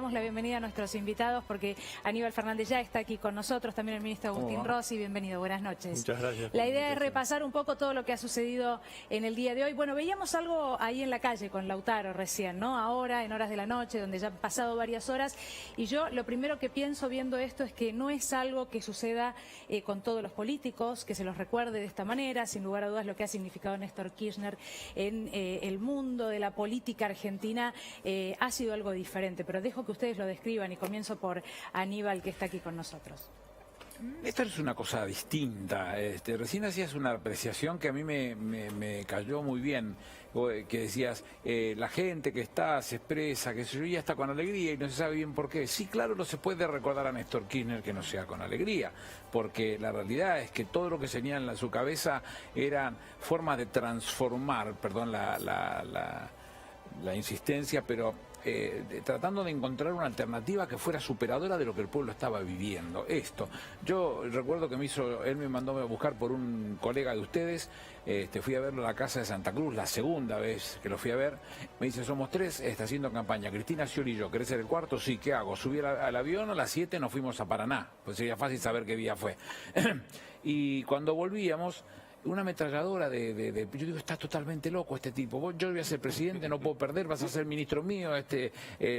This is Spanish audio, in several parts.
damos la bienvenida a nuestros invitados porque Aníbal Fernández ya está aquí con nosotros, también el ministro Agustín Rossi, bienvenido, buenas noches. Muchas gracias. La idea es repasar un poco todo lo que ha sucedido en el día de hoy. Bueno, veíamos algo ahí en la calle con Lautaro recién, ¿no? Ahora, en horas de la noche, donde ya han pasado varias horas, y yo lo primero que pienso viendo esto es que no es algo que suceda con todos los políticos, que se los recuerde de esta manera, sin lugar a dudas lo que ha significado Néstor Kirchner en el mundo de la política argentina ha sido algo diferente, pero dejo que ustedes lo describan y comienzo por Aníbal, que está aquí con nosotros. Esta es una cosa distinta. Recién hacías una apreciación que a mí me cayó muy bien, que decías, la gente que está, se expresa, que se ya está con alegría y no se sabe bien por qué. Sí, claro, no se puede recordar a Néstor Kirchner que no sea con alegría, porque la realidad es que todo lo que señala en su cabeza eran formas de transformar, perdón la insistencia, pero tratando de encontrar una alternativa que fuera superadora de lo que el pueblo estaba viviendo. Yo recuerdo que él me mandó a buscar por un colega de ustedes, fui a verlo a la casa de Santa Cruz, la segunda vez que lo fui a ver, me dice, somos tres, está haciendo campaña, Cristina, Scioli y yo, ¿querés ser el cuarto? Sí, ¿qué hago? Subí al avión, a las 7 nos fuimos a Paraná, pues sería fácil saber qué día fue. Y cuando volvíamos, una ametralladora yo digo, está totalmente loco este tipo, yo voy a ser presidente, no puedo perder, vas a ser ministro mío,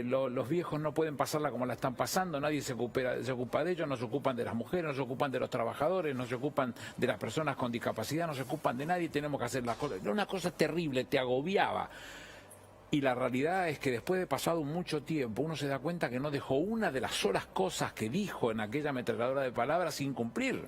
los viejos no pueden pasarla como la están pasando, nadie se ocupa de ellos, no se ocupan de las mujeres, no se ocupan de los trabajadores, no se ocupan de las personas con discapacidad, no se ocupan de nadie, tenemos que hacer las cosas. Era una cosa terrible, te agobiaba. Y la realidad es que después de pasado mucho tiempo uno se da cuenta que no dejó una de las solas cosas que dijo en aquella ametralladora de palabras sin cumplir,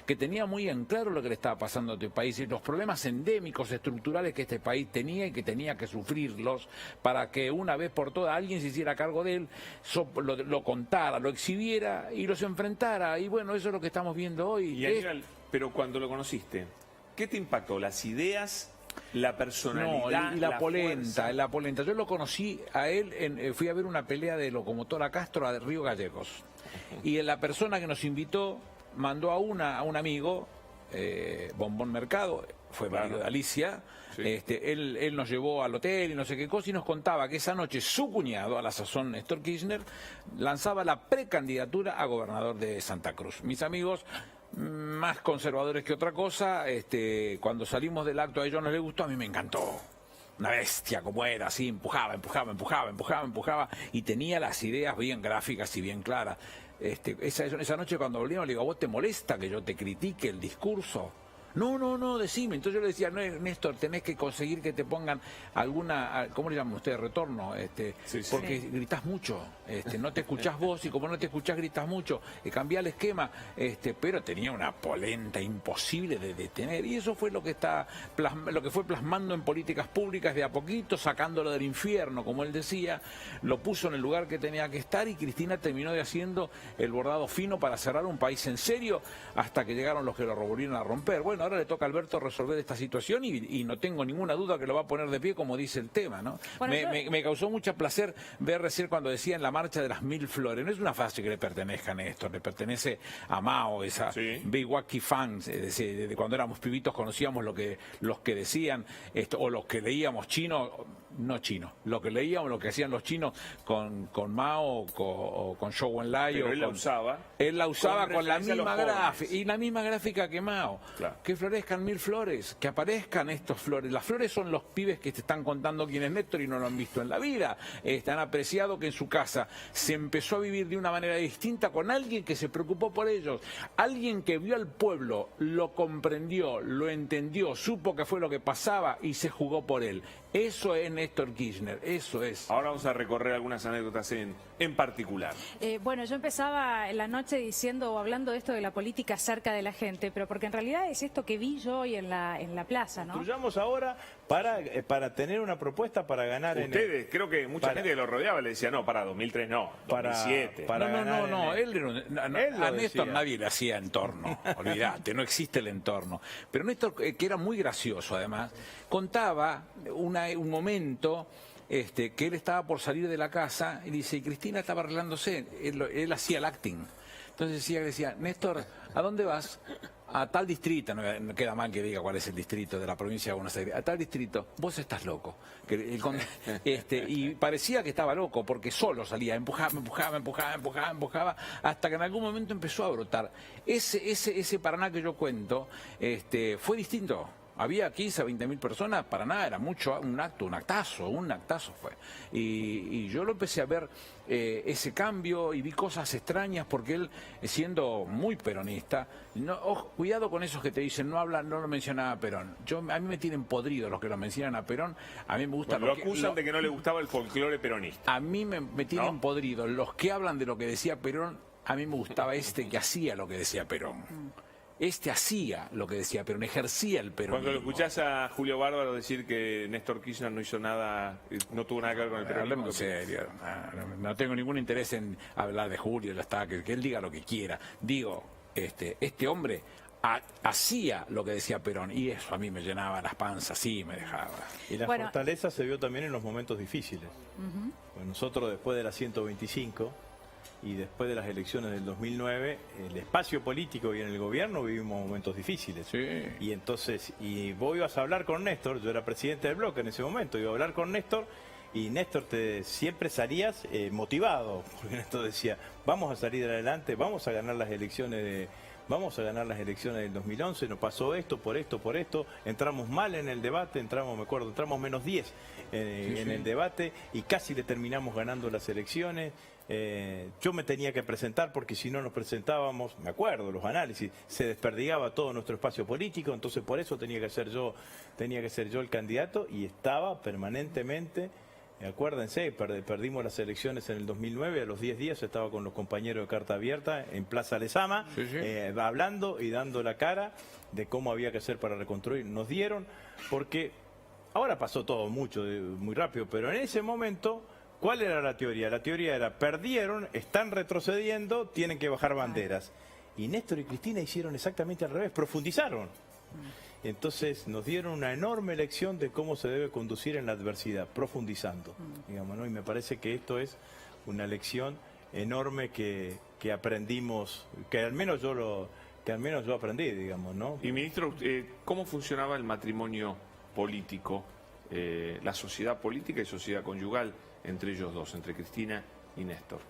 que tenía muy en claro lo que le estaba pasando a este país y los problemas endémicos, estructurales que este país tenía y que tenía que sufrirlos para que una vez por todas alguien se hiciera cargo de él, lo contara, lo exhibiera y los enfrentara. Y bueno, eso es lo que estamos viendo hoy. Y Aníbal, pero cuando lo conociste, ¿qué te impactó? ¿Las ideas? La personalidad, no, y la polenta. Yo lo conocí a él, fui a ver una pelea de Locomotora Castro a Río Gallegos. Y la persona que nos invitó mandó a un amigo, Bombón Mercado, fue marido de Alicia. Sí. Él nos llevó al hotel y no sé qué cosa y nos contaba que esa noche su cuñado, a la sazón Néstor Kirchner, lanzaba la precandidatura a gobernador de Santa Cruz. Mis amigos, más conservadores que otra cosa, cuando salimos del acto a ellos no les gustó, a mí me encantó. Una bestia como era, así, empujaba y tenía las ideas bien gráficas y bien claras. Esa noche cuando volvimos le digo, ¿a vos te molesta que yo te critique el discurso? No, decime. Entonces yo le decía, no, Néstor, tenés que conseguir que te pongan alguna, ¿cómo le llaman ustedes? Retorno, porque gritás mucho, no te escuchás vos y como no te escuchás gritás mucho, cambiá el esquema, pero tenía una polenta imposible de detener y eso fue lo que fue plasmando en políticas públicas de a poquito, sacándolo del infierno, como él decía, lo puso en el lugar que tenía que estar y Cristina terminó de haciendo el bordado fino para cerrar un país en serio hasta que llegaron los que lo volvieron a romper. Bueno, ahora le toca a Alberto resolver esta situación y no tengo ninguna duda que lo va a poner de pie como dice el tema, ¿no? Bueno, me causó mucho placer ver recién cuando decía en la marcha de las 1000 flores, no es una frase que le pertenezca a Néstor, le pertenece a Mao, esa Big Wacky fans, de cuando éramos pibitos conocíamos los que decían, o los que leíamos lo que leíamos, lo que hacían los chinos con Mao o con Zhou Enlai. Pero él la usaba con la misma gráfica, y la misma gráfica que Mao. Claro. Que florezcan 1000 flores, que aparezcan estos flores. Las flores son los pibes que te están contando quién es Néstor y no lo han visto en la vida. Han apreciado que en su casa se empezó a vivir de una manera distinta con alguien que se preocupó por ellos, alguien que vio al pueblo, lo comprendió, lo entendió, supo qué fue lo que pasaba y se jugó por él. Eso es Néstor Kirchner, eso es. Ahora vamos a recorrer algunas anécdotas en particular. Bueno, yo empezaba en la noche diciendo o hablando de esto de la política cerca de la gente, pero porque en realidad es esto que vi yo hoy en la plaza, ¿no? Construyamos ahora para tener una propuesta para ganar. Ustedes, creo que mucha gente que lo rodeaba le decía, no, para 2003 no, 2007. A Néstor nadie le hacía entorno, olvídate, no existe el entorno. Pero Néstor, que era muy gracioso además, contaba un momento que él estaba por salir de la casa y dice, y Cristina estaba arreglándose, él hacía el acting. Entonces decía, Néstor, ¿a dónde vas? a tal distrito, no queda mal que diga cuál es el distrito de la provincia de Buenos Aires, a tal distrito, vos estás loco. Y parecía que estaba loco, porque solo salía, empujaba, hasta que en algún momento empezó a brotar. Ese Paraná que yo cuento, fue distinto. Había 15 a 20.000 personas, Paraná era mucho, un actazo fue. Y yo lo empecé a ver ese cambio y vi cosas extrañas porque él, siendo muy peronista, cuidado con esos que te dicen, no lo mencionaba a Perón. A mí me tienen podrido los que lo mencionan a Perón, a mí me gusta... Bueno, lo acusan de que no le gustaba el folclore peronista. A mí me tienen podrido los que hablan de lo que decía Perón, a mí me gustaba que hacía lo que decía Perón. Hacía lo que decía Perón, ejercía el peronismo. Cuando lo escuchás a Julio Bárbaro decir que Néstor Kirchner no hizo nada, no tuvo nada que ver con el peronismo. Hablemos en serio, no tengo ningún interés en hablar de Julio, que él diga lo que quiera. Digo, este hombre hacía lo que decía Perón y eso a mí me llenaba las panzas, sí, me dejaba. Y la fortaleza se vio también en los momentos difíciles. Pues nosotros después de la 125... y después de las elecciones del 2009, el espacio político y en el gobierno vivimos momentos difíciles. Sí. Y entonces, vos ibas a hablar con Néstor, yo era presidente del bloque en ese momento, iba a hablar con Néstor, y Néstor siempre salías motivado, porque Néstor decía, vamos a salir adelante, vamos a ganar las elecciones del 2011, nos pasó esto, por esto, entramos mal en el debate, entramos menos 10 en el debate y casi le terminamos ganando las elecciones. Yo me tenía que presentar porque si no nos presentábamos, me acuerdo, los análisis, se desperdigaba todo nuestro espacio político, entonces por eso tenía que ser yo el candidato y estaba permanentemente, acuérdense, perdimos las elecciones en el 2009, a los 10 días estaba con los compañeros de Carta Abierta en Plaza Lezama, hablando y dando la cara de cómo había que hacer para reconstruir. Nos dieron, porque ahora pasó todo muy rápido, pero en ese momento... ¿Cuál era la teoría? La teoría era, perdieron, están retrocediendo, tienen que bajar banderas. Y Néstor y Cristina hicieron exactamente al revés, profundizaron. Entonces nos dieron una enorme lección de cómo se debe conducir en la adversidad, profundizando. Digamos, ¿no? Y me parece que esto es una lección enorme que aprendimos, que al menos yo aprendí, digamos, ¿no? Y ministro, ¿cómo funcionaba el matrimonio político, la sociedad política y sociedad conyugal entre ellos dos, entre Cristina y Néstor?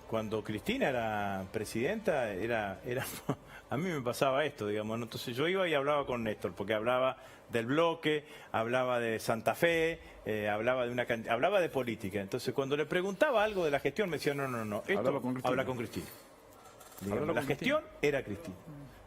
Cuando Cristina era presidenta, a mí me pasaba esto, digamos, ¿no? Entonces yo iba y hablaba con Néstor, porque hablaba del bloque, hablaba de Santa Fe, hablaba de política. Entonces cuando le preguntaba algo de la gestión, me decía, no, esto habla con Cristina. Digamos, la gestión era Cristina.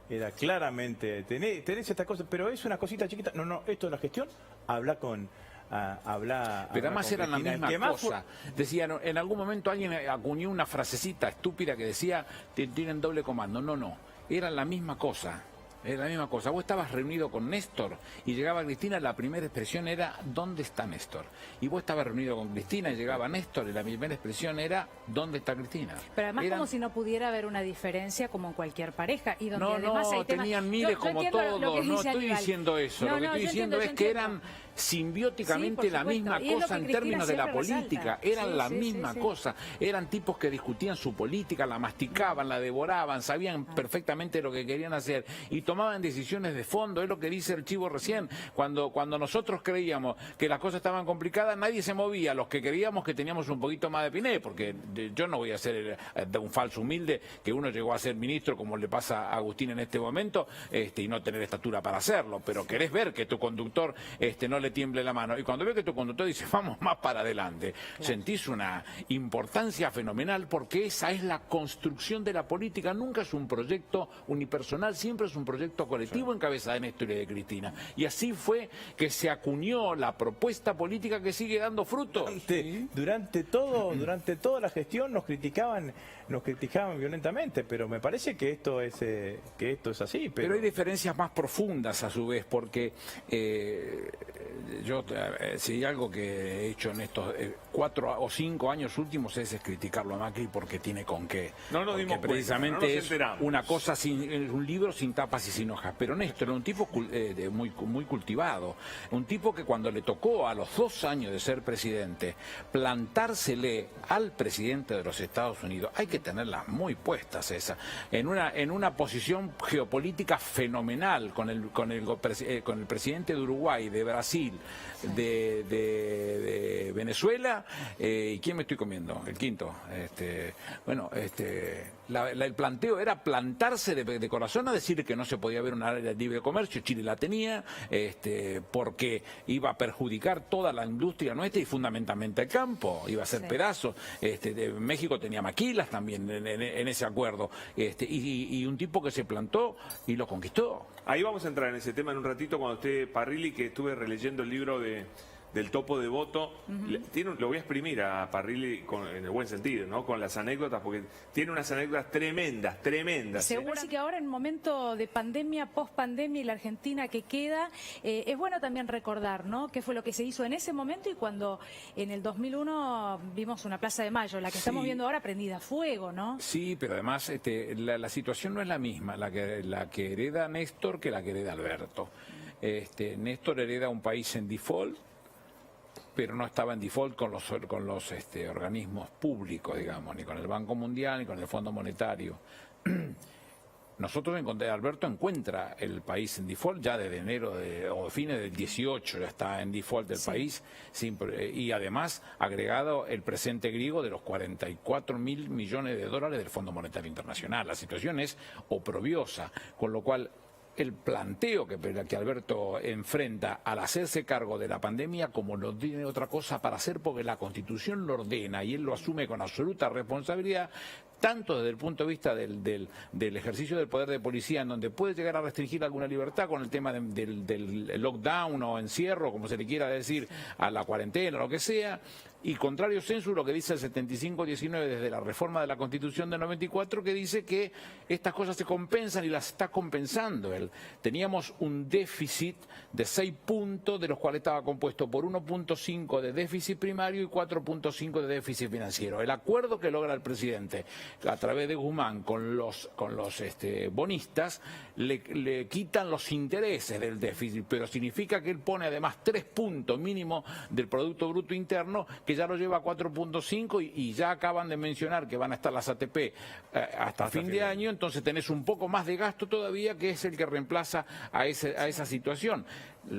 Era claramente, tenés esta cosa, pero es una cosita chiquita. No, esto de la gestión, habla con... Pero además eran la misma cosa. Decían, en algún momento alguien acuñó una frasecita estúpida que decía, tienen doble comando. No, eran la misma cosa. Era la misma cosa. Vos estabas reunido con Néstor y llegaba Cristina, la primera expresión era ¿dónde está Néstor? Y vos estabas reunido con Cristina y llegaba Néstor y la primera expresión era ¿dónde está Cristina? Pero además como si no pudiera haber una diferencia como en cualquier pareja. Y donde además hay tenían miles como todos. No estoy diciendo eso. Lo que estoy diciendo es que eran simbióticamente la misma cosa en términos de la política. Eran la misma cosa. Eran tipos que discutían su política, la masticaban, la devoraban, sabían perfectamente lo que querían hacer y tomaban decisiones de fondo. Es lo que dice el Chivo recién. Cuando nosotros creíamos que las cosas estaban complicadas, nadie se movía. Los que creíamos que teníamos un poquito más de piné, porque yo no voy a ser un falso humilde, que uno llegó a ser ministro como le pasa a Agustín en este momento, y no tener estatura para hacerlo, pero querés ver que tu conductor no le tiemble la mano. Y cuando veo que tu conductor dice, vamos más para adelante, sentís una importancia fenomenal, porque esa es la construcción de la política. Nunca es un proyecto unipersonal, siempre es un proyecto colectivo en cabeza de Néstor y de Cristina. Y así fue que se acuñó la propuesta política que sigue dando frutos. Durante toda la gestión nos criticaban violentamente, pero me parece que esto es así. Pero hay diferencias más profundas a su vez, porque yo si hay algo que he hecho en estos 4 o 5 años últimos es criticarlo a Macri porque tiene con qué. No nos Porque dimos cuenta, precisamente no nos es enteramos. una cosa es un libro sin tapas y sin hojas. Pero Néstor era un tipo muy cultivado, un tipo que cuando le tocó a los 2 años de ser presidente plantársele al presidente de los Estados Unidos, hay que tenerlas muy puestas esas, en una posición geopolítica fenomenal con el presidente de Uruguay, de Brasil, de Venezuela, ¿y quién me estoy comiendo? El quinto. El planteo era plantarse de corazón a decir que no se podía haber una área de libre comercio. Chile la tenía, porque iba a perjudicar toda la industria nuestra y fundamentalmente el campo, iba a ser pedazos. México tenía maquilas también en ese acuerdo, y un tipo que se plantó y lo conquistó. Ahí vamos a entrar en ese tema en un ratito cuando esté Parrilli, que estuve releyendo el libro del Topo Devoto. Lo voy a exprimir a Parrilli en el buen sentido, ¿no? Con las anécdotas, porque tiene unas anécdotas tremendas. Seguro. Así que ahora en momento de pandemia, post-pandemia y la Argentina que queda, es bueno también recordar, ¿no?, qué fue lo que se hizo en ese momento y cuando en el 2001 vimos una Plaza de Mayo, la que estamos viendo ahora prendida a fuego, ¿no? Sí, pero además la situación no es la misma, la que hereda Néstor que la que hereda Alberto. Néstor hereda un país en default, pero no estaba en default con los organismos públicos, digamos, ni con el Banco Mundial, ni con el Fondo Monetario. Alberto encuentra el país en default ya desde enero o fines del 18, ya está en default el país, y además agregado el presente griego de los 44.000 millones de dólares del Fondo Monetario Internacional. La situación es oprobiosa, con lo cual el planteo que Alberto enfrenta al hacerse cargo de la pandemia, como no tiene otra cosa para hacer porque la Constitución lo ordena y él lo asume con absoluta responsabilidad, tanto desde el punto de vista del ejercicio del poder de policía, en donde puede llegar a restringir alguna libertad con el tema del lockdown o encierro, como se le quiera decir, a la cuarentena o lo que sea, y contrario sensu lo que dice el 75-19 desde la reforma de la Constitución del 94, que dice que estas cosas se compensan y las está compensando él. Teníamos un déficit de 6 puntos, de los cuales estaba compuesto por 1.5 de déficit primario y 4.5 de déficit financiero. El acuerdo que logra el presidente a través de Guzmán con los bonistas le quitan los intereses del déficit, pero significa que él pone además 3 puntos mínimo del Producto Bruto Interno, que ya lo lleva a 4.5 y ya acaban de mencionar que van a estar las ATP hasta fin de año, entonces tenés un poco más de gasto todavía, que es el que reemplaza a esa situación.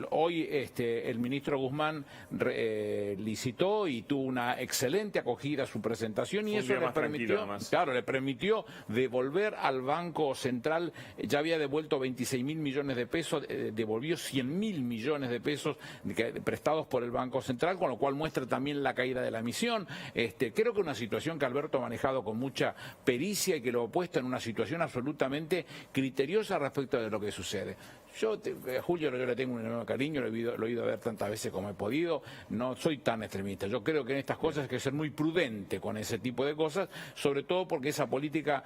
Hoy el ministro Guzmán licitó y tuvo una excelente acogida a su presentación y eso le permitió devolver al Banco Central, ya había devuelto 26.000 millones de pesos, devolvió 100.000 millones de pesos prestados por el Banco Central, con lo cual muestra también la caída de la emisión. Creo que una situación que Alberto ha manejado con mucha pericia y que lo ha puesto en una situación absolutamente criteriosa respecto de lo que sucede. Julio, yo le tengo un enorme cariño, lo he ido a ver tantas veces como he podido, no soy tan extremista. Yo creo que en estas cosas hay que ser muy prudente con ese tipo de cosas, sobre todo porque esa política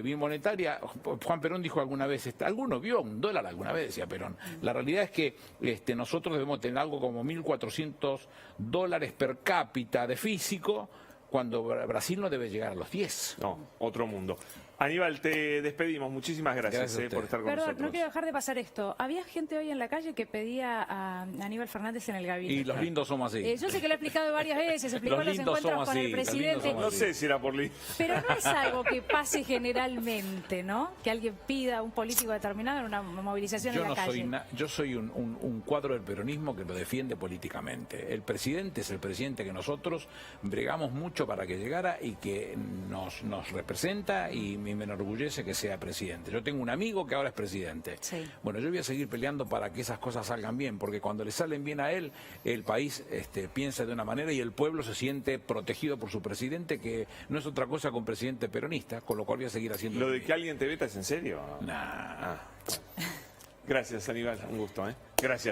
bimonetaria, Juan Perón dijo alguna vez, ¿alguno vio un dólar alguna vez? Decía Perón. La realidad es que nosotros debemos tener algo como $1.400 per cápita de físico, cuando Brasil no debe llegar a los 10. No, otro mundo. Aníbal, te despedimos. Muchísimas gracias por estar con nosotros. No quiero dejar de pasar esto. Había gente hoy en la calle que pedía a Aníbal Fernández en el gabinete. Y los lindos somos así. Yo sé que lo he explicado varias veces, explicó los encuentros con el presidente. No sé si era por lindo. Pero no es algo que pase generalmente, ¿no? Que alguien pida a un político determinado en una movilización en la calle. Yo soy un cuadro del peronismo que lo defiende políticamente. El presidente es el presidente que nosotros bregamos mucho para que llegara y que nos representa, y me enorgullece que sea presidente. Yo tengo un amigo que ahora es presidente. Sí. Bueno, yo voy a seguir peleando para que esas cosas salgan bien, porque cuando le salen bien a él, el país piensa de una manera y el pueblo se siente protegido por su presidente, que no es otra cosa que un presidente peronista, con lo cual voy a seguir haciendo. ¿Lo de que alguien te veta es en serio? Nah. Gracias, Aníbal. Un gusto, Gracias.